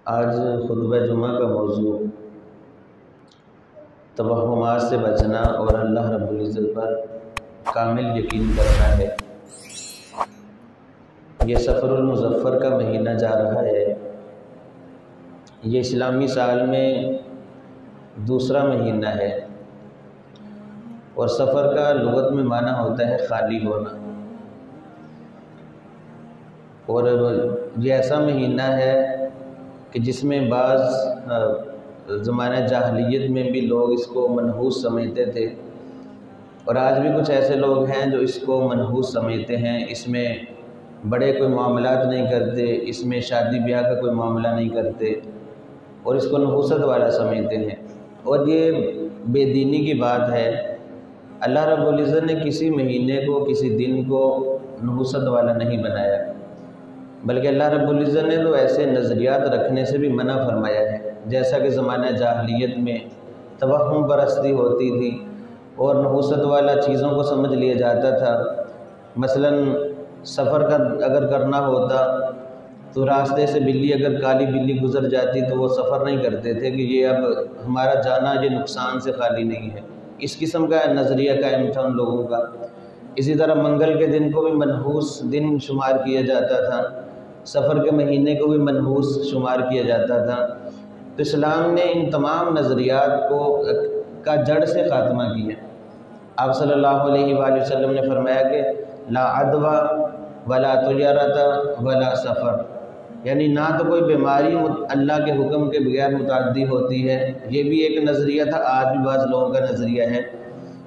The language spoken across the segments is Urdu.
آج خطبہ جمعہ کا موضوع توہمات سے بچنا اور اللہ رب العزت پر کامل یقین کرنا ہے۔ یہ سفر المظفر کا مہینہ جا رہا ہے۔ یہ اسلامی سال میں دوسرا مہینہ ہے اور سفر کا لغت میں معنی ہوتا ہے خالی ہونا، اور یہ ایسا مہینہ ہے کہ جس میں بعض زمانہ جاہلیت میں بھی لوگ اس کو منحوس سمجھتے تھے، اور آج بھی کچھ ایسے لوگ ہیں جو اس کو منحوس سمجھتے ہیں۔ اس میں بڑے کوئی معاملات نہیں کرتے، اس میں شادی بیاہ کا کوئی معاملہ نہیں کرتے، اور اس کو نحوست والا سمجھتے ہیں، اور یہ بے دینی کی بات ہے۔ اللہ رب العزت نے کسی مہینے کو، کسی دن کو نحوست والا نہیں بنایا، بلکہ اللہ رب العزت نے تو ایسے نظریات رکھنے سے بھی منع فرمایا ہے، جیسا کہ زمانہ جاہلیت میں توہم پرستی ہوتی تھی اور نحوست والا چیزوں کو سمجھ لیا جاتا تھا۔ مثلا سفر کا اگر کرنا ہوتا تو راستے سے بلی، اگر کالی بلی گزر جاتی تو وہ سفر نہیں کرتے تھے کہ یہ اب ہمارا جانا یہ نقصان سے خالی نہیں ہے۔ اس قسم کا نظریہ قائم تھا ان لوگوں کا۔ اسی طرح منگل کے دن کو بھی منحوس دن شمار کیا جاتا تھا، سفر کے مہینے کو بھی منحوس شمار کیا جاتا تھا۔ تو اسلام نے ان تمام نظریات کا جڑ سے خاتمہ کیا۔ آپ صلی اللہ علیہ وآلہ وسلم نے فرمایا کہ لا عدوى ولا طیرۃ ولا سفر، یعنی نہ تو کوئی بیماری اللہ کے حکم کے بغیر متعدی ہوتی ہے۔ یہ بھی ایک نظریہ تھا، آج بھی بعض لوگوں کا نظریہ ہے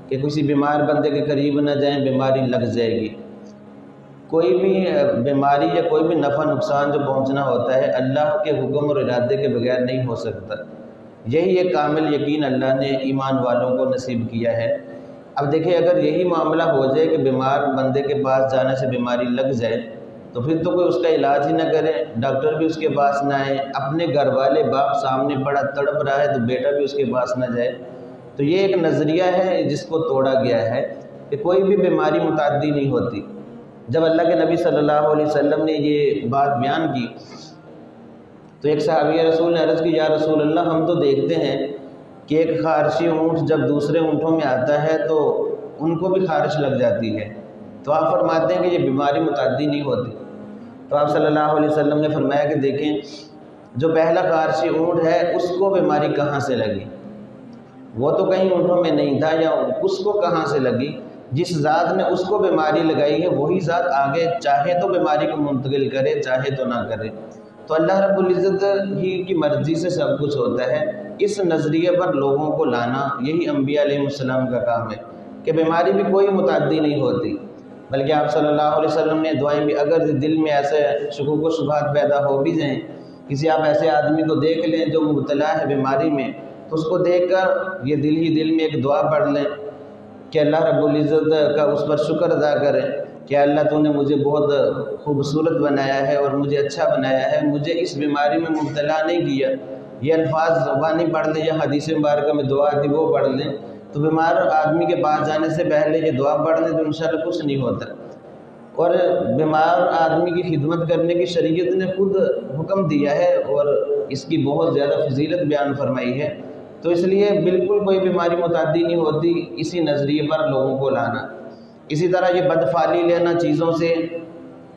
کہ کسی بیمار بندے کے قریب نہ جائیں، بیماری لگ جائے گی۔ کوئی بھی بیماری یا کوئی بھی نفع نقصان جو پہنچنا ہوتا ہے اللہ کے حکم اور ارادے کے بغیر نہیں ہو سکتا۔ یہی ایک کامل یقین اللہ نے ایمان والوں کو نصیب کیا ہے۔ اب دیکھیں، اگر یہی معاملہ ہو جائے کہ بیمار بندے کے پاس جانے سے بیماری لگ جائے تو پھر تو کوئی اس کا علاج ہی نہ کرے، ڈاکٹر بھی اس کے پاس نہ آئے، اپنے گھر والے باپ سامنے بڑا تڑپ رہا ہے تو بیٹا بھی اس کے پاس نہ جائے۔ تو یہ ایک نظریہ ہے جس کو توڑا گیا ہے کہ کوئی بھی بیماری متعدی نہیں ہوتی۔ جب اللہ کے نبی صلی اللہ علیہ وسلم نے یہ بات بیان کی تو ایک صحابی رسول نے عرض کی، یا رسول اللہ، ہم تو دیکھتے ہیں کہ ایک خارشی اونٹ جب دوسرے اونٹوں میں آتا ہے تو ان کو بھی خارش لگ جاتی ہے، تو آپ فرماتے ہیں کہ یہ بیماری متعدی نہیں ہوتی۔ تو آپ صلی اللہ علیہ وسلم نے فرمایا کہ دیکھیں، جو پہلا خارشی اونٹ ہے اس کو بیماری کہاں سے لگی؟ وہ تو کہیں اونٹوں میں نہیں تھا، یا اس کو کہاں سے لگی؟ جس ذات نے اس کو بیماری لگائی ہے وہی ذات آگے چاہے تو بیماری کو منتقل کرے، چاہے تو نہ کرے۔ تو اللہ رب العزت ہی کی مرضی سے سب کچھ ہوتا ہے۔ اس نظریے پر لوگوں کو لانا یہی انبیاء علیہ السلام کا کام ہے کہ بیماری بھی کوئی متعدی نہیں ہوتی، بلکہ آپ صلی اللہ علیہ وسلم نے دعائیں بھی، اگر دل میں ایسے شکوک و شبہات پیدا ہو بھی جائیں، کسی آپ ایسے آدمی کو دیکھ لیں جو مبتلا ہے بیماری میں، تو اس کو دیکھ کر یہ دل ہی دل میں ایک دعا پڑھ لیں کہ اللہ رب العزت کا اس پر شکر ادا کریں کہ اللہ تو نے مجھے بہت خوبصورت بنایا ہے اور مجھے اچھا بنایا ہے، مجھے اس بیماری میں مبتلا نہیں کیا۔ یہ الفاظ زبانی پڑھ لیں یا حدیث مبارکہ میں دعا تھی وہ پڑھ لیں، تو بیمار آدمی کے پاس جانے سے پہلے یہ دعا پڑھ لیں تو انشاءاللہ کچھ نہیں ہوتا۔ اور بیمار آدمی کی خدمت کرنے کی شریعت نے خود حکم دیا ہے اور اس کی بہت زیادہ فضیلت بیان فرمائی ہے۔ تو اس لیے بالکل کوئی بیماری متعدی نہیں ہوتی، اسی نظریے پر لوگوں کو لانا۔ اسی طرح یہ بدفعلی لینا چیزوں سے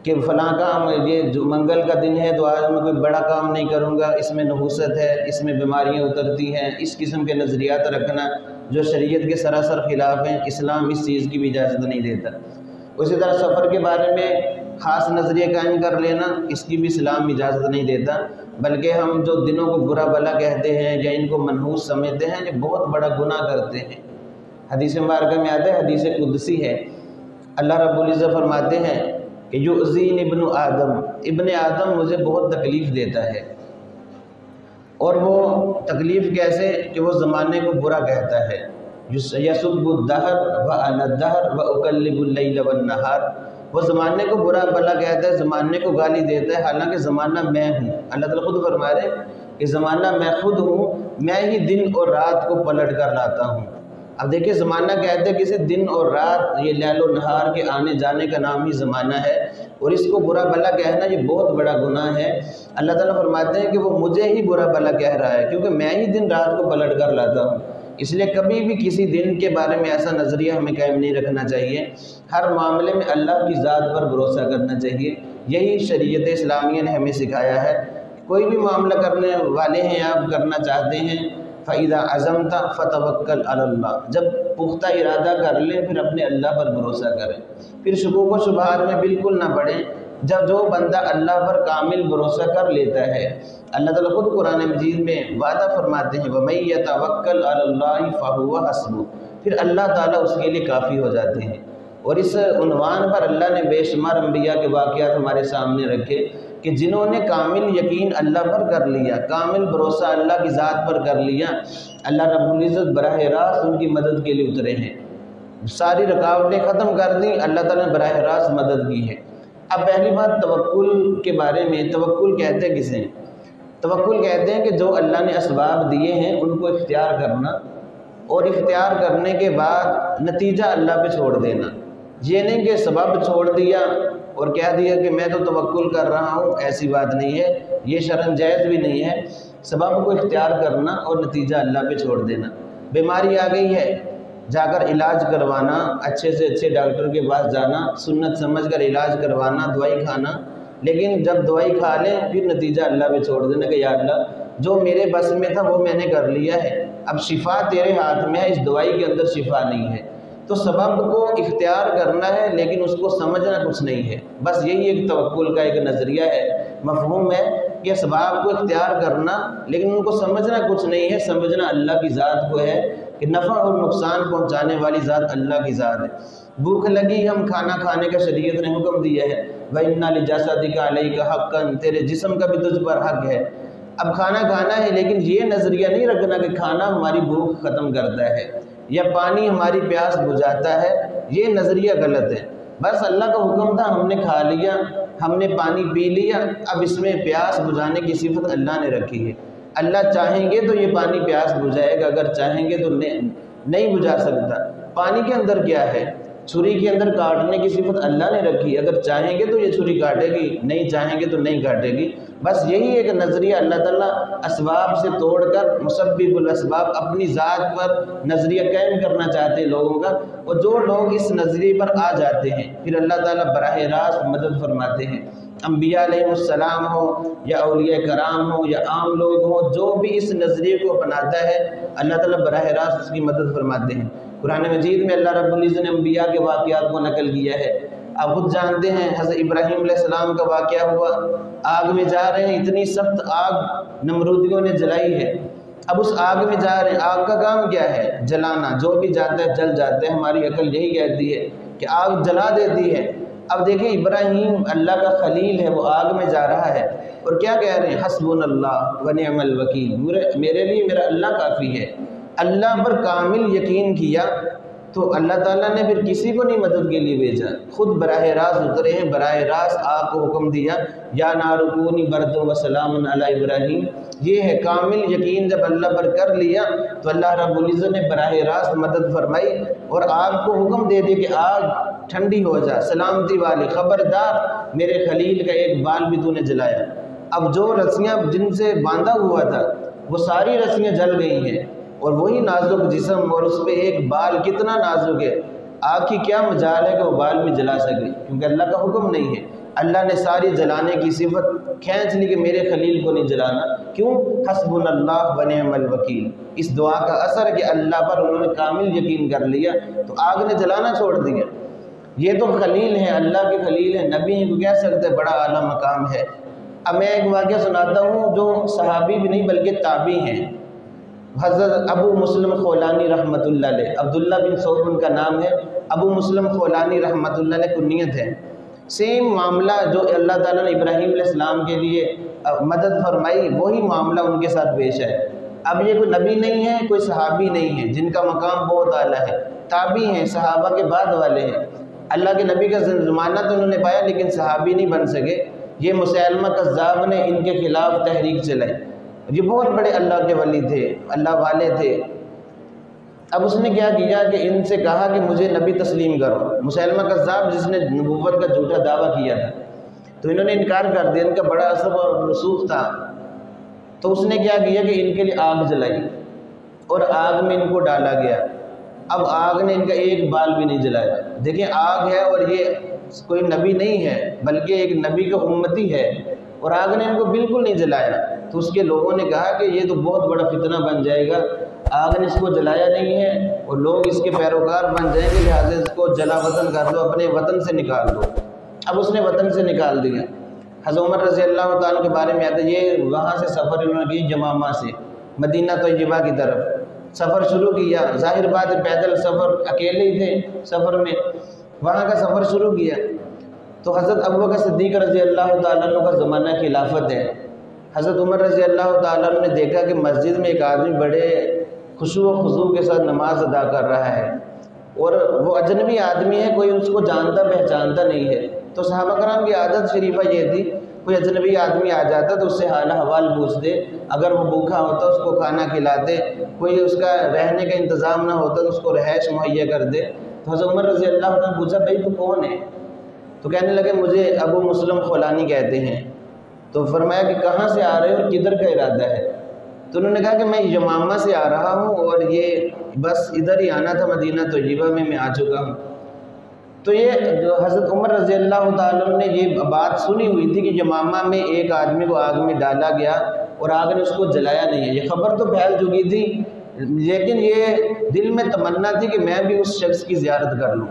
کہ فلاں کام، یہ جو منگل کا دن ہے تو آج میں کوئی بڑا کام نہیں کروں گا، اس میں نحوست ہے، اس میں بیماریاں اترتی ہیں، اس قسم کے نظریات رکھنا جو شریعت کے سراسر خلاف ہیں، اسلام اس چیز کی بھی اجازت نہیں دیتا۔ اسی طرح سفر کے بارے میں خاص نظریہ قائم کر لینا، اس کی بھی اسلام اجازت نہیں دیتا، بلکہ ہم جو دنوں کو برا بلا کہتے ہیں یا ان کو منحوس سمجھتے ہیں، یہ بہت بڑا گناہ کرتے ہیں۔ حدیث مبارکہ میں آتا ہے، حدیث قدسی ہے، اللہ رب العزت فرماتے ہیں کہ یؤذین ابن آدم، ابن آدم مجھے بہت تکلیف دیتا ہے، اور وہ تکلیف کیسے کہ وہ زمانے کو برا کہتا ہے۔ یسب الدہر وانا الدہر واقلب اللیل والنہار، وہ زمانے کو برا بلا کہتا ہے، زمانے کو گالی دیتا ہے، حالانکہ زمانہ میں ہوں۔ اللہ تعالیٰ خود فرما رہے ہیں کہ زمانہ میں خود ہوں، میں ہی دن اور رات کو پلٹ کر لاتا ہوں۔ اب دیکھیں زمانہ کہتے ہیں کسی دن اور رات، یہ لیل و نہار کے آنے جانے کا نام ہی زمانہ ہے، اور اس کو برا بھلا کہنا یہ بہت بڑا گناہ ہے۔ اللہ تعالیٰ فرماتے ہیں کہ وہ مجھے ہی برا بھلا کہہ رہا ہے، کیونکہ میں ہی دن رات کو پلٹ کر لاتا ہوں۔ اس لیے کبھی بھی کسی دن کے بارے میں ایسا نظریہ ہمیں قائم نہیں رکھنا چاہیے، ہر معاملے میں اللہ کی ذات پر بھروسہ کرنا چاہیے۔ یہی شریعت اسلامیہ نے ہمیں سکھایا ہے۔ کوئی بھی معاملہ کرنے والے ہیں آپ، کرنا چاہتے ہیں، فَإِذَا عَزَمْتَ فَتَوَكَّلْ عَلَى اللَّهِ، جب پختہ ارادہ کر لیں پھر اپنے اللہ پر بھروسہ کریں، پھر شکوک و شبہات میں بالکل نہ پڑیں۔ جب جو بندہ اللہ پر کامل بھروسہ کر لیتا ہے، اللہ تعالیٰ خود قرآن مجید میں وعدہ فرماتے ہیں وَمَن يَتَوَكَّلْ عَلَى اللَّهِ فَهُوَ حَسْبُهُ، پھر اللہ تعالیٰ اس کے لیے کافی ہو جاتے ہیں۔ اور اس عنوان پر اللہ نے بے شمار انبیاء کے واقعات ہمارے سامنے رکھے کہ جنہوں نے کامل یقین اللہ پر کر لیا، کامل بھروسہ اللہ کی ذات پر کر لیا، اللہ رب العزت براہ راست ان کی مدد کے لیے اترے ہیں، ساری رکاوٹیں ختم کر دیں، اللہ تعالیٰ نے براہ راست مدد کی ہے۔ اب پہلی بات توکل کے بارے میں، توکل کہتے ہیں کسے؟ توکل کہتے ہیں کہ جو اللہ نے اسباب دیے ہیں ان کو اختیار کرنا، اور اختیار کرنے کے بعد نتیجہ اللہ پہ چھوڑ دینا۔ یہ نہیں کہ سبب چھوڑ دیا اور کہہ دیا کہ میں تو توکل کر رہا ہوں، ایسی بات نہیں ہے، یہ شرعاً جائز بھی نہیں ہے۔ سبب کو اختیار کرنا اور نتیجہ اللہ پہ چھوڑ دینا۔ بیماری آ گئی ہے، جا کر علاج کروانا، اچھے سے اچھے ڈاکٹر کے پاس جانا، سنت سمجھ کر علاج کروانا، دوائی کھانا، لیکن جب دوائی کھا لیں پھر نتیجہ اللہ پہ چھوڑ دینا کہ یا اللہ جو میرے بس میں تھا وہ میں نے کر لیا ہے، اب شفا تیرے ہاتھ میں ہے، اس دوائی کے اندر شفا نہیں ہے۔ تو سبب کو اختیار کرنا ہے لیکن اس کو سمجھنا کچھ نہیں ہے، بس یہی ایک توکل کا ایک نظریہ ہے، مفہوم ہے کہ اسباب کو اختیار کرنا لیکن ان کو سمجھنا کچھ نہیں ہے، سمجھنا اللہ کی ذات کو ہے کہ نفع اور نقصان پہنچانے والی ذات اللہ کی ذات ہے۔ بھوک لگی، ہم کھانا کھانے کا شریعت نے حکم دیا ہے، وَإِنَّ لِجَسَدِكَ عَلَيْكَ حَقًّا، تیرے جسم کا بھی تجھ پر حق ہے۔ اب کھانا کھانا ہے لیکن یہ نظریہ نہیں رکھنا کہ کھانا ہماری بھوک ختم کرتا ہے یا پانی ہماری پیاس بجھاتا ہے، یہ نظریہ غلط ہے۔ بس اللہ کا حکم تھا، ہم نے کھا لیا، ہم نے پانی پی لیا، اب اس میں پیاس بجھانے کی صفت اللہ نے رکھی ہے۔ اللہ چاہیں گے تو یہ پانی پیاس بجھائے گا، اگر چاہیں گے تو نہیں بجھا سکتا۔ پانی کے اندر کیا ہے؟ چھری کے اندر کاٹنے کی صفت اللہ نے رکھی، اگر چاہیں گے تو یہ چھری کاٹے گی، نہیں چاہیں گے تو نہیں کاٹے گی۔ بس یہی ایک نظریہ اللہ تعالیٰ اسباب سے توڑ کر مسبب الاسباب اپنی ذات پر نظریہ قائم کرنا چاہتے ہیں لوگوں کا، اور جو لوگ اس نظریے پر آ جاتے ہیں پھر اللہ تعالیٰ براہ راست مدد فرماتے ہیں۔ انبیاء علیہ السلام ہو یا اولیاء کرام ہو یا عام لوگ ہوں، جو بھی اس نظریے کو اپناتا ہے اللہ تعالیٰ براہ راست اس کی مدد فرماتے ہیں۔ قرآن مجید میں اللہ رب العزت نے انبیاء کے واقعات کو نقل کیا ہے۔ آپ خود جانتے ہیں حضرت ابراہیم علیہ السلام کا واقعہ ہوا، آگ میں جا رہے ہیں، اتنی سخت آگ نمرودیوں نے جلائی ہے، اب اس آگ میں جا رہے ہیں، آگ کا کام کیا ہے؟ جلانا، جو بھی جاتا ہے جل جاتا ہے، ہماری عقل یہی کہتی ہے کہ آگ جلا دیتی ہے۔ اب دیکھیں ابراہیم اللہ کا خلیل ہے، وہ آگ میں جا رہا ہے اور کیا کہہ رہے ہیں؟ حسبنا اللہ ونعم الوکیل، میرے لیے میرا اللہ کافی ہے۔ اللہ پر کامل یقین کیا تو اللہ تعالیٰ نے پھر کسی کو نہیں مدد کے لیے بھیجا، خود براہ راست اترے ہیں، براہ راست آگ کو حکم دیا یا نار کونی بردا وسلام علی ابراہیم۔ یہ ہے کامل یقین، جب اللہ پر کر لیا تو اللہ رب العزت نے براہ راست مدد فرمائی اور آگ کو حکم دے دی کہ آگ ٹھنڈی ہو جا، سلامتی والی، خبردار میرے خلیل کا ایک بال بھی تو نے جلایا۔ اب جو رسیاں جن سے باندھا ہوا تھا وہ ساری رسیاں جل گئی ہیں، اور وہی نازک جسم اور اس پہ ایک بال کتنا نازک ہے، آگ کی کیا مجال ہے کہ وہ بال بھی جلا سکے، کیونکہ اللہ کا حکم نہیں ہے۔ اللہ نے ساری جلانے کی صفت کھینچ لی کہ میرے خلیل کو نہیں جلانا، کیوں؟ حسبنا اللہ ونعم الوکیل۔ اس دعا کا اثر ہے کہ اللہ پر انہوں نے کامل یقین کر لیا تو آگ نے جلانا چھوڑ دیا۔ یہ تو خلیل ہیں، اللہ کے خلیل ہیں، نبی ہیں، کو کہہ سکتے ہیں بڑا اعلیٰ مقام ہے۔ اب میں ایک واقعہ سناتا ہوں جو صحابی بھی نہیں بلکہ تابعی ہیں۔ حضرت ابو مسلم خولانی رحمۃ اللہ علیہ، عبداللہ بن سعود ان کا نام ہے، ابو مسلم خولانی رحمۃ اللہ علیہ کنیت ہے۔ سیم معاملہ جو اللہ تعالیٰ نے ابراہیم علیہ السلام کے لیے مدد فرمائی وہی معاملہ ان کے ساتھ پیش ہے۔ اب یہ کوئی نبی نہیں ہے، کوئی صحابی نہیں ہے، جن کا مقام بہت اعلیٰ ہے، تابعی ہیں، صحابہ کے بعد والے ہیں۔ اللہ کے نبی کا زمانہ تو انہوں نے پایا لیکن صحابی نہیں بن سکے۔ یہ مسیلمہ کذاب نے ان کے خلاف تحریک چلائی، یہ بہت بڑے اللہ کے ولی تھے، اللہ والے تھے۔ اب اس نے کیا کیا کہ ان سے کہا کہ مجھے نبی تسلیم کرو۔ مسیلمہ کذاب جس نے نبوت کا جھوٹا دعویٰ کیا تھا، تو انہوں نے انکار کر دیا، ان کا بڑا اثر اور رسوخ تھا۔ تو اس نے کیا کیا کہ ان کے لیے آگ جلائی اور آگ میں ان کو ڈالا گیا۔ اب آگ نے ان کا ایک بال بھی نہیں جلایا۔ دیکھیں آگ ہے اور یہ کوئی نبی نہیں ہے بلکہ ایک نبی کا امتی ہے، اور آگ نے ان کو بالکل نہیں جلایا۔ تو اس کے لوگوں نے کہا کہ یہ تو بہت بڑا فتنہ بن جائے گا، آگ نے اس کو جلایا نہیں ہے اور لوگ اس کے پیروکار بن جائیں گے، لہٰذا اس کو جلا وطن کر دو، اپنے وطن سے نکال دو۔ اب اس نے وطن سے نکال دیا۔ حضرت عمر رضی اللہ تعالیٰ کے بارے میں آتا ہے، یہ وہاں سے سفر انہوں نے کیا یمامہ سے مدینہ طیبہ کی طرف سفر شروع کیا۔ ظاہر بات ہے پیدل سفر، اکیلے ہی تھے سفر میں، وہاں کا سفر شروع کیا۔ تو حضرت ابوبکر صدیق رضی اللہ تعالیٰ عنہ کا زمانہ خلافت ہے۔ حضرت عمر رضی اللہ تعالیٰ عنہ نے دیکھا کہ مسجد میں ایک آدمی بڑے خشوع و خضوع کے ساتھ نماز ادا کر رہا ہے، اور وہ اجنبی آدمی ہے، کوئی اس کو جانتا پہچانتا نہیں ہے۔ تو صحابہ کرام کی عادت شریفہ یہ تھی، کوئی اجنبی آدمی آ جاتا تو اس سے حال احوال پوچھتے، اگر وہ بھوکا ہوتا اس کو کھانا کھلاتے، کوئی اس کا رہنے کا انتظام نہ ہوتا تو اس کو رہائش مہیا کر دے۔ تو حضرت عمر رضی اللہ عنہ نے پوچھا بھائی تو کون ہے؟ تو کہنے لگے مجھے ابو مسلم خولانی کہتے ہیں۔ تو فرمایا کہ کہاں سے آ رہے ہو اور کدھر کا ارادہ ہے؟ تو انہوں نے کہا کہ میں یمامہ سے آ رہا ہوں اور یہ بس ادھر ہی آنا تھا، مدینہ طیبہ میں آ چکا ہوں۔ تو یہ جو حضرت عمر رضی اللہ تعالیٰ نے یہ بات سنی ہوئی تھی کہ یمامہ میں ایک آدمی کو آگ میں ڈالا گیا اور آگ نے اس کو جلایا نہیں ہے، یہ خبر تو پھیل چکی تھی، لیکن یہ دل میں تمنا تھی کہ میں بھی اس شخص کی زیارت کر لوں۔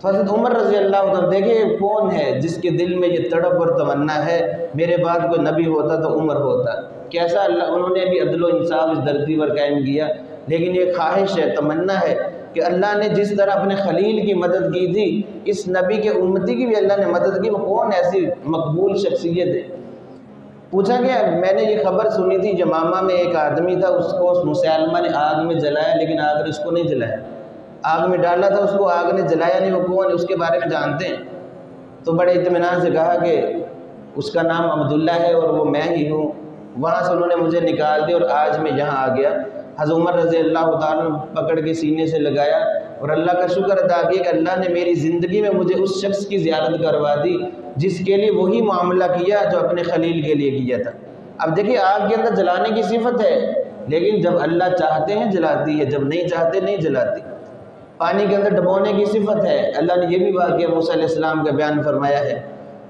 تو حضرت عمر رضی اللہ عنہ دیکھیں کون ہے جس کے دل میں یہ تڑپ اور تمنا ہے میرے بعد کوئی نبی ہوتا تو عمر ہوتا۔ کیسا اللہ انہوں نے بھی عدل و انصاف اس دھرتی پر قائم کیا، لیکن یہ خواہش ہے، تمنا ہے کہ اللہ نے جس طرح اپنے خلیل کی مدد کی تھی اس نبی کے امتی کی بھی اللہ نے مدد کی۔ وہ کون ایسی مقبول شخصیت ہے؟ پوچھا کہ میں نے یہ خبر سنی تھی یمامہ میں ایک آدمی تھا، اس کو مسیلمہ نے آگ میں جلایا، لیکن آگ نے اس کو نہیں جلایا، آگ میں ڈالا تھا اس کو، آگ نے جلایا نہیں، وہ کون ہے اس کے بارے میں جانتے ہیں؟ تو بڑے اطمینان سے کہا کہ اس کا نام عبداللہ ہے اور وہ میں ہی ہوں۔ وہاں سے انہوں نے مجھے نکال دیا اور آج میں یہاں آ گیا۔ حضرت عمر رضی اللہ تعالیٰ نے پکڑ کے سینے سے لگایا اور اللہ کا شکر ادا کیا کہ اللہ نے میری زندگی میں مجھے اس شخص کی زیارت کروا دی جس کے لیے وہی معاملہ کیا جو اپنے خلیل کے لیے کیا تھا۔ اب دیکھیے آگ کے اندر جلانے کی صفت ہے، لیکن جب اللہ چاہتے ہیں جلاتی ہے، جب نہیں چاہتے نہیں جلاتی۔ پانی کے اندر ڈبونے کی صفت ہے، اللہ نے یہ بھی واقعہ موسیٰ علیہ السلام کا بیان فرمایا ہے۔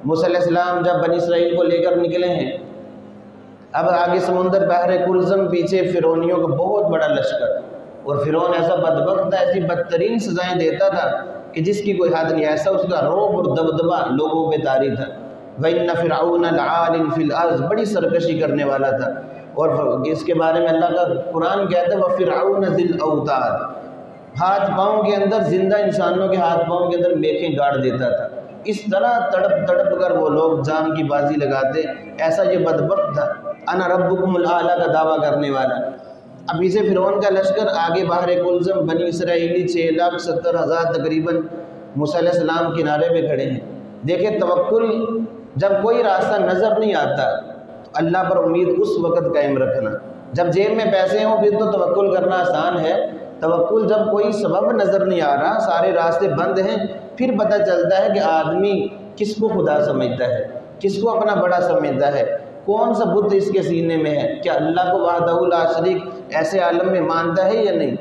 موسیٰ علیہ السلام جب بنی اسرائیل کو لے کر نکلے ہیں، اب آگے سمندر بحر کلزم، پیچھے فرعونیوں کا بہت بڑا لشکر، اور فرعون ایسا بدبخت تھا، ایسی بدترین سزائیں دیتا تھا کہ جس کی کوئی حد نہیں، ایسا اس کا رعب اور دبدبہ لوگوں پہ طاری تھا۔ وَإِنَّ فِرْعَوْنَ لَعَالٍ فِي الْأَرْضِ، بڑی سرکشی کرنے والا تھا، اور اس کے بارے میں اللہ کا قرآن کہتا ہے وَفِرْعَوْنَ ذِي الْأَوْتَادِ، ہاتھ پاؤں کے اندر، زندہ انسانوں کے ہاتھ پاؤں کے اندر میخیں گاڑ دیتا تھا۔ اس طرح تڑپ تڑپ کر وہ لوگ جان کی بازی لگاتے، ایسا یہ بدبخت تھا، انا ربکم الاعلیٰ کا دعویٰ کرنے والا۔ اب اسے فرعون کا لشکر آگے باہر کلزم، بنی اسرائیلی 6,70,000 تقریباً موسیٰ علیہ السلام کنارے پہ کھڑے ہیں۔ دیکھیں توکل، جب کوئی راستہ نظر نہیں آتا تو اللہ پر امید اس وقت قائم رکھنا۔ جب جیب میں پیسے ہوں پھر تو توکل کرنا آسان ہے، توکل جب کوئی سبب نظر نہیں آ رہا، سارے راستے بند ہیں، پھر پتہ چلتا ہے کہ آدمی کس کو خدا سمجھتا ہے، کس کو اپنا بڑا سمجھتا ہے، کون سا بت اس کے سینے میں ہے، کیا اللہ کو وحدہ لا شریک ایسے عالم میں مانتا ہے یا نہیں؟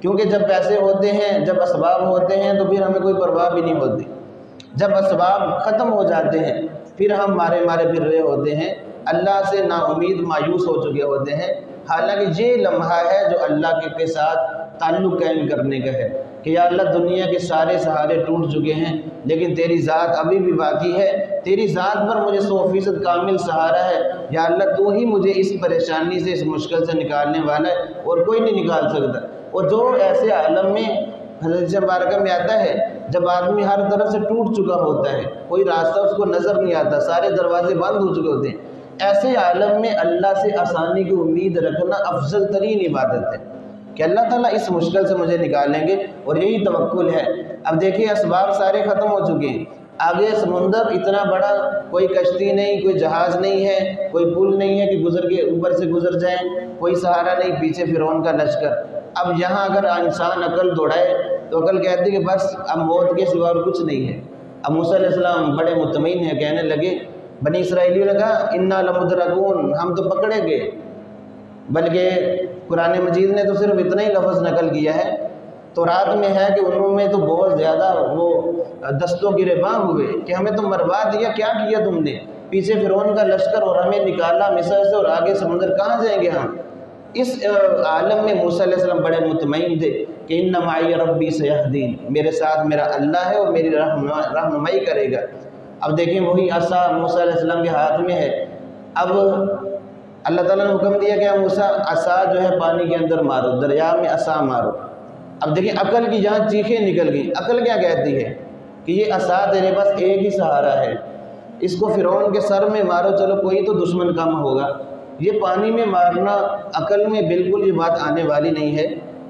کیونکہ جب پیسے ہوتے ہیں، جب اسباب ہوتے ہیں تو پھر ہمیں کوئی پرواہ بھی نہیں ہوتی، جب اسباب ختم ہو جاتے ہیں پھر ہم مارے پھر رہے ہوتے ہیں، اللہ سے نا امید مایوس ہو چکے ہوتے ہیں۔ حالانکہ یہ لمحہ ہے جو اللہ کے ساتھ تعلق قائم کرنے کا ہے کہ یا اللہ دنیا کے سارے سہارے ٹوٹ چکے ہیں لیکن تیری ذات ابھی بھی باقی ہے، تیری ذات پر مجھے 100% کامل سہارا ہے، یا اللہ تو ہی مجھے اس پریشانی سے، اس مشکل سے نکالنے والا ہے اور کوئی نہیں نکال سکتا۔ اور جو ایسے عالم میں حدیث مبارکہ میں آتا ہے جب آدمی ہر طرف سے ٹوٹ چکا ہوتا ہے، کوئی راستہ اس کو نظر نہیں آتا، سارے دروازے بند ہو چکے ہوتے ہیں، ایسے عالم میں اللہ سے آسانی کی امید رکھنا افضل ترین عبادت ہے کہ اللہ تعالیٰ اس مشکل سے مجھے نکالیں گے، اور یہی توکل ہے۔ اب دیکھیں اسباب سارے ختم ہو چکے ہیں، آگے سمندر اتنا بڑا، کوئی کشتی نہیں، کوئی جہاز نہیں ہے، کوئی پل نہیں ہے کہ گزر کے اوپر سے گزر جائیں، کوئی سہارا نہیں، پیچھے فرعون کا لشکر۔ اب یہاں اگر انسان عقل دوڑائے تو عقل کہتی ہے کہ بس اب موت کے سوا اور کچھ نہیں ہے۔ اب موسیٰ علیہ السلام بڑے مطمئن ہیں، کہنے لگے، بنی اسرائیلیوں نے کہا انا لمدرکون، ہم تو پکڑے گئے۔ بلکہ قرآن مجید نے تو صرف اتنا ہی لفظ نقل کیا ہے، تورات میں ہے کہ انہوں میں تو بہت زیادہ وہ دستوں گریباں ہوئے کہ ہمیں تو مروا دیا، کیا کیا تم نے؟ پیچھے فرعون کا لشکر اور ہمیں نکالا مصر سے، اور آگے سمندر کہاں جائیں گے ہم؟ اس عالم میں موسیٰ علیہ السلام بڑے مطمئن تھے کہ ان معی ربی سیہدین، میرے ساتھ میرا اللہ ہے اور میری رہنمائی کرے گا۔ اب دیکھیں وہی عصا موسیٰ علیہ السلام کے ہاتھ میں ہے۔ اب اللہ تعالیٰ نے حکم دیا کہ موسیٰ عصا جو ہے پانی کے اندر مارو، دریا میں عصا مارو۔ اب دیکھیں عقل کی جہاں چیخیں نکل گئیں، عقل کیا کہتی ہے کہ یہ عصا تیرے پاس ایک ہی سہارا ہے، اس کو فرعون کے سر میں مارو، چلو کوئی تو دشمن کم ہوگا۔ یہ پانی میں مارنا عقل میں بالکل یہ بات آنے والی نہیں ہے،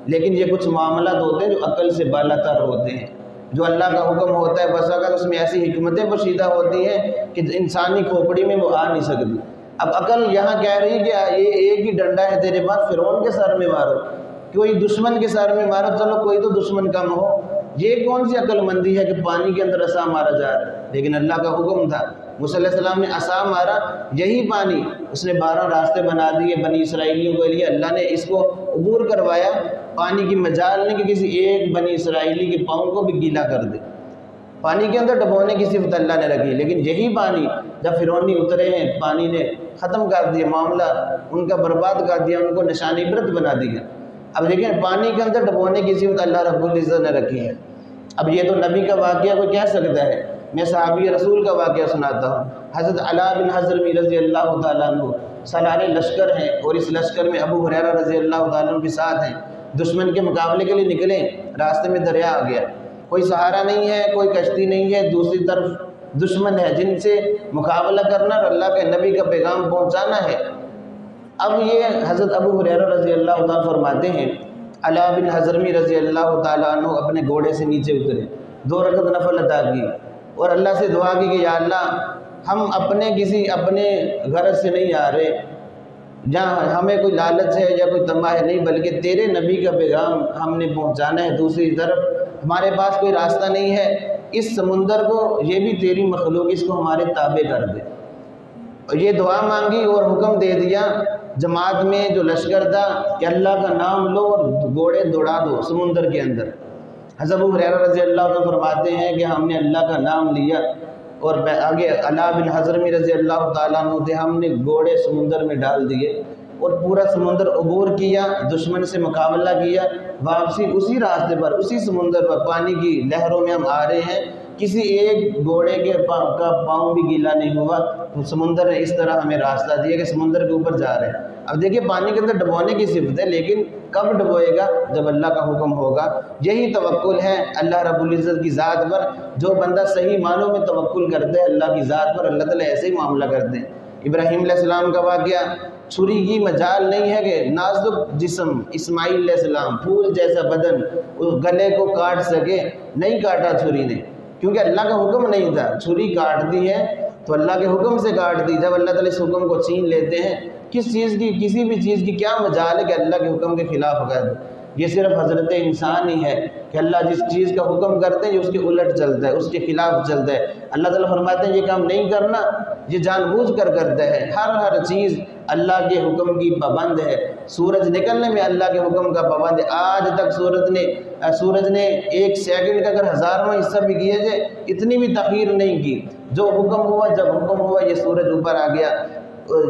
لیکن یہ کچھ معاملات ہوتے ہیں جو عقل سے بالا تر ہوتے ہیں۔ جو اللہ کا حکم ہوتا ہے بس اگر اس میں ایسی حکمتیں پوشیدہ ہوتی ہیں کہ انسانی کھوپڑی میں وہ آ نہیں سکتی۔ اب عقل یہاں کہہ رہی کہ یہ ایک ہی ڈنڈا ہے تیرے پاس، فرعون کے سر میں مارو، کوئی دشمن کے سر میں مارو، چلو کوئی تو دشمن کم ہو۔ یہ کون سی عقل مندی ہے کہ پانی کے اندر عصا مارا جا رہا ہے؟ لیکن اللہ کا حکم تھا، موسیٰ علیہ السلام نے عصا مارا، یہی پانی اس نے 12 راستے بنا دیے بنی اسرائیلیوں کے لیے۔ اللہ نے اس کو عبور کروایا، پانی کی مجال نہیں کہ کسی ایک بنی اسرائیلی کے پاؤں کو بھی گیلا کر دے۔ پانی کے اندر ڈبونے کی صفت اللہ نے رکھی، لیکن یہی پانی جب فرعونی اترے ہیں، پانی نے ختم کر دیا، معاملہ ان کا برباد کر دیا، ان کو نشان عبرت بنا دیا۔ اب دیکھیں پانی کے اندر ڈبونے کی صفت اللہ رب العزت نے رکھی ہے۔ اب یہ تو نبی کا واقعہ کوئی کہہ سکتا ہے، میں صحابی رسول کا واقعہ سناتا ہوں۔ حضرت علاء بن حضرمی رضی اللہ تعالیٰ عنہ سالار لشکر ہیں، اور اس لشکر میں ابو ہریرہ رضی اللہ تعالیٰ عنہ کے ساتھ ہیں۔ دشمن کے مقابلے کے لیے نکلے، راستے میں دریا آ گیا، کوئی سہارا نہیں ہے، کوئی کشتی نہیں ہے، دوسری طرف دشمن ہے جن سے مقابلہ کرنا اور اللہ کے نبی کا پیغام پہنچانا ہے۔ اب یہ حضرت ابو ہریرہ رضی اللہ تعالیٰ فرماتے ہیں، علاء بن حضرمی رضی اللہ تعالیٰ عنہ اپنے گھوڑے سے نیچے اترے، 2 رکعت نفل ادا کی اور اللہ سے دعا کی کہ یا اللہ ہم اپنے غرض سے نہیں آ رہے، جہاں ہمیں کوئی لالچ ہے یا کوئی طمع ہے نہیں، بلکہ تیرے نبی کا پیغام ہم نے پہنچانا ہے۔ دوسری طرف ہمارے پاس کوئی راستہ نہیں ہے، اس سمندر کو، یہ بھی تیری مخلوق، اس کو ہمارے تابع کر دے۔ اور یہ دعا مانگی اور حکم دے دیا جماعت میں جو لشکر تھا کہ اللہ کا نام لو اور گھوڑے دوڑا دو سمندر کے اندر۔ حضرت ابو ہریرہ رضی اللہ عنہ فرماتے ہیں کہ ہم نے اللہ کا نام لیا اور آگے علاء بن حضرمی رضی اللہ تعالیٰ عنہ تھے، ہم نے گھوڑے سمندر میں ڈال دیے اور پورا سمندر عبور کیا، دشمن سے مقابلہ کیا، واپسی اسی راستے پر، اسی سمندر پر، پانی کی لہروں میں ہم آ رہے ہیں، کسی ایک گھوڑے کے کا پاؤں بھی گیلا نہیں ہوا۔ تو سمندر نے اس طرح ہمیں راستہ دیا کہ سمندر کے اوپر جا رہے ہیں۔ اب دیکھیے پانی کے اندر ڈبونے کی صفت ہے، لیکن کب ڈبوئے گا؟ جب اللہ کا حکم ہوگا۔ یہی توکل ہے اللہ رب العزت کی ذات پر۔ جو بندہ صحیح معنوں میں توکل کرتا ہے اللہ کی ذات پر، اللہ تعالیٰ ایسے ہی معاملہ کرتے ہیں۔ ابراہیم علیہ السلام کا واقعہ، چھری کی مجال نہیں ہے کہ نازک جسم اسماعیل علیہ السلام، پھول جیسا بدن، اس گلے کو کاٹ سکے، نہیں کاٹا چھری نے، کیونکہ اللہ کا حکم نہیں تھا۔ چھری کاٹ دی ہے تو اللہ کے حکم سے کاٹ دی۔ جب اللہ تعالیٰ اس حکم کو چھین لیتے ہیں، کسی بھی چیز کی کیا مجال ہے کہ اللہ کے حکم کے خلاف کر دے؟ یہ صرف حضرت انسان ہی ہے کہ اللہ جس چیز کا حکم کرتے ہیں یہ اس کے الٹ چلتا ہے، اس کے خلاف چلتا ہے۔ اللہ تعالیٰ فرماتے ہیں یہ کام نہیں کرنا، یہ جان بوجھ کر کرتا ہے۔ ہر چیز اللہ کے حکم کی پابند ہے۔ سورج نکلنے میں اللہ کے حکم کا پابند ہے۔ آج تک سورج نے 1 سیکنڈ کا اگر 1000واں حصہ بھی کیا جائے، اتنی بھی تاخیر نہیں کی۔ جو حکم ہوا، جب حکم ہوا، یہ سورج اوپر آ گیا۔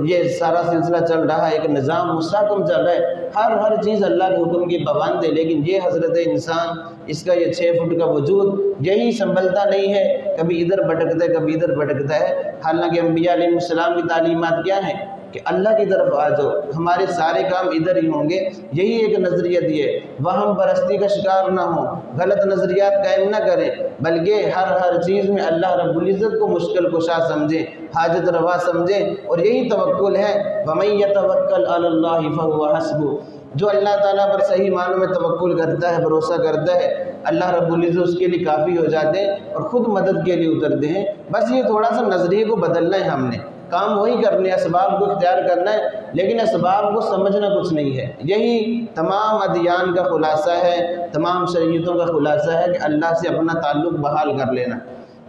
یہ سارا سلسلہ چل رہا ہے، ایک نظام مستحکم چل رہا ہے، ہر چیز اللہ کے حکم کی پابند ہے۔ لیکن یہ حضرت انسان، اس کا یہ 6 فٹ کا وجود یہی سنبھلتا نہیں ہے، کبھی ادھر بھٹکتا ہے، کبھی ادھر بھٹکتا ہے۔ حالانکہ انبیاء علیہ السلام کی تعلیمات کیا ہیں کہ اللہ کی طرف آ جاؤ، ہمارے سارے کام ادھر ہی ہوں گے۔ یہی ایک نظریہ دی ہے، وہم پرستی کا شکار نہ ہو، غلط نظریات قائم نہ کریں، بلکہ ہر چیز میں اللہ رب العزت کو مشکل کشا سمجھیں، حاجت روا سمجھیں، اور یہی توکل ہے۔ وَمَن يَتَوَكَّلْ عَلَى اللَّهِ فَهُوَ حَسْبُهُ، جو اللہ تعالیٰ پر صحیح معنوں میں توکل کرتا ہے، بھروسہ کرتا ہے، اللہ رب العزت اس کے لیے کافی ہو جاتے ہیں اور خود مدد کے لیے اترتے ہیں۔ بس یہ تھوڑا سا نظریے کو بدلنا ہے ہم نے۔ کام وہی کرنے، اسباب کو اختیار کرنا ہے، لیکن اسباب کو سمجھنا کچھ نہیں ہے۔ یہی تمام ادیان کا خلاصہ ہے، تمام شریعتوں کا خلاصہ ہے کہ اللہ سے اپنا تعلق بحال کر لینا،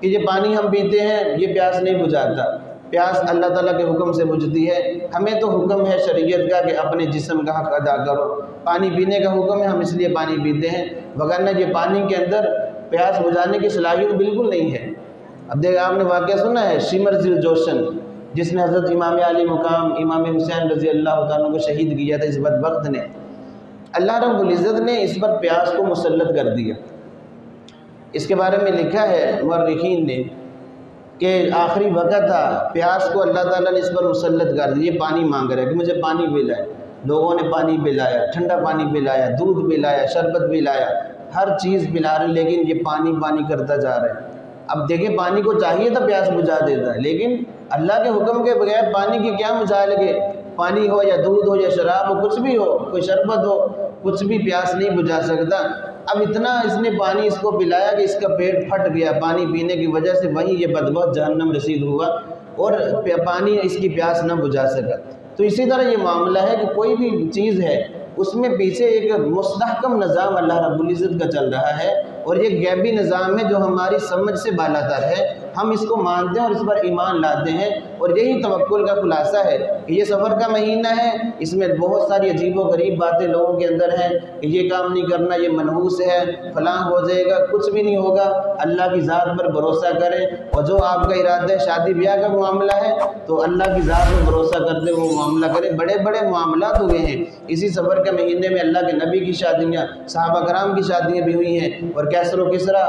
کہ یہ پانی ہم پیتے ہیں یہ پیاس نہیں بجھاتا، پیاس اللہ تعالیٰ کے حکم سے بجھتی ہے۔ ہمیں تو حکم ہے شریعت کا کہ اپنے جسم کا حق ادا کرو، پانی پینے کا حکم ہے، ہم اس لیے پانی پیتے ہیں، وگرنہ یہ پانی کے اندر پیاس بجھانے کی صلاحیت بالکل نہیں ہے۔ اب دیکھ، آپ نے واقعہ سنا ہے شمر ذی الجوشن، جس نے حضرت امام علی مقام امام حسین رضی اللہ تعالیٰ کو شہید کیا تھا، اس بدبخت نے، اللہ رب العزت نے اس پر پیاس کو مسلط کر دیا۔ اس کے بارے میں لکھا ہے مورخین نے کہ آخری وقت تھا، پیاس کو اللہ تعالیٰ نے اس پر مسلط کر دیا، یہ پانی مانگ رہا ہے کہ مجھے پانی پلائے۔ لوگوں نے پانی پلایا، ٹھنڈا پانی پلایا، دودھ پلایا، شربت پلایا، ہر چیز پلا رہے، لیکن یہ پانی پانی کرتا جا رہا ہے۔ اب دیکھیں، پانی کو چاہیے تھا پیاس بجھا دیتا ہے، لیکن اللہ کے حکم کے بغیر پانی کی کیا مجال ہے؟ پانی ہو یا دودھ ہو یا شراب ہو، کچھ بھی ہو، کوئی شربت ہو، کچھ بھی پیاس نہیں بجھا سکتا۔ اب اتنا اس نے پانی اس کو پلایا کہ اس کا پیٹ پھٹ گیا پانی پینے کی وجہ سے، وہیں یہ بدبخت جہنم رسید ہوا اور پانی اس کی پیاس نہ بجھا سکا۔ تو اسی طرح یہ معاملہ ہے کہ کوئی بھی چیز ہے اس میں پیچھے ایک مستحکم نظام اللہ رب العزت کا چل رہا ہے، اور یہ غیبی نظام ہے جو ہماری سمجھ سے بالاتر ہے، ہم اس کو مانتے ہیں اور اس پر ایمان لاتے ہیں، اور یہی توکل کا خلاصہ ہے کہ یہ سفر کا مہینہ ہے، اس میں بہت ساری عجیب و غریب باتیں لوگوں کے اندر ہیں کہ یہ کام نہیں کرنا، یہ منحوس ہے، فلاں ہو جائے گا، کچھ بھی نہیں ہوگا، اللہ کی ذات پر بھروسہ کریں، اور جو آپ کا ارادہ ہے شادی بیاہ کا معاملہ ہے تو اللہ کی ذات پر بھروسہ کرتے وہ معاملہ کریں۔ بڑے بڑے معاملات ہوئے ہیں اسی سفر کے مہینے میں، اللہ کے نبی کی شادیاں، صحابہ کرام کی شادیاں بھی ہوئی ہیں، اور کیسر و کسرا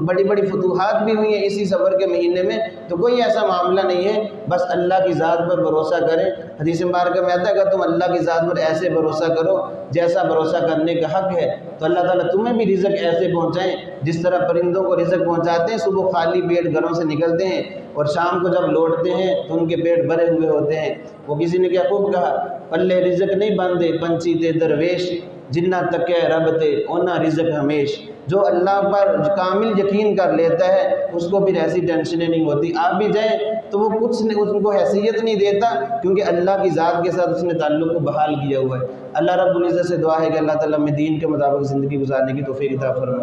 بڑی بڑی فتوحات بھی ہوئی ہیں اسی سفر کے مہینے میں۔ تو کوئی ایسا معاملہ نہیں ہے، بس اللہ کی ذات پر بھروسہ کریں۔ حدیث مبارکہ میں آتا ہے اگر تم اللہ کی ذات پر ایسے بھروسہ کرو جیسا بھروسہ کرنے کا حق ہے تو اللہ تعالیٰ تمہیں بھی رزق ایسے پہنچائیں جس طرح پرندوں کو رزق پہنچاتے ہیں، صبح خالی پیٹ گھروں سے نکلتے ہیں اور شام کو جب لوٹتے ہیں تو ان کے پیٹ بھرے ہوئے ہوتے ہیں۔ وہ کسی نے کیا خوب کہا، پلے رزق نہیں باندھے پنچھی تے درویش، جنہ تکے رب تے اونا رزق ہمیش۔ جو اللہ پر کامل یقین کر لیتا ہے اس کو پھر ایسی ٹینشنیں نہیں ہوتی۔ آپ بھی جائیں تو وہ کچھ ان کو حیثیت نہیں دیتا، کیونکہ اللہ کی ذات کے ساتھ اس نے تعلق کو بحال کیا ہوا ہے۔ اللہ رب العزت سے دعا ہے کہ اللہ تعالیٰ ہمیں دین کے مطابق زندگی گزارنے کی توفیق عطا فرمائے۔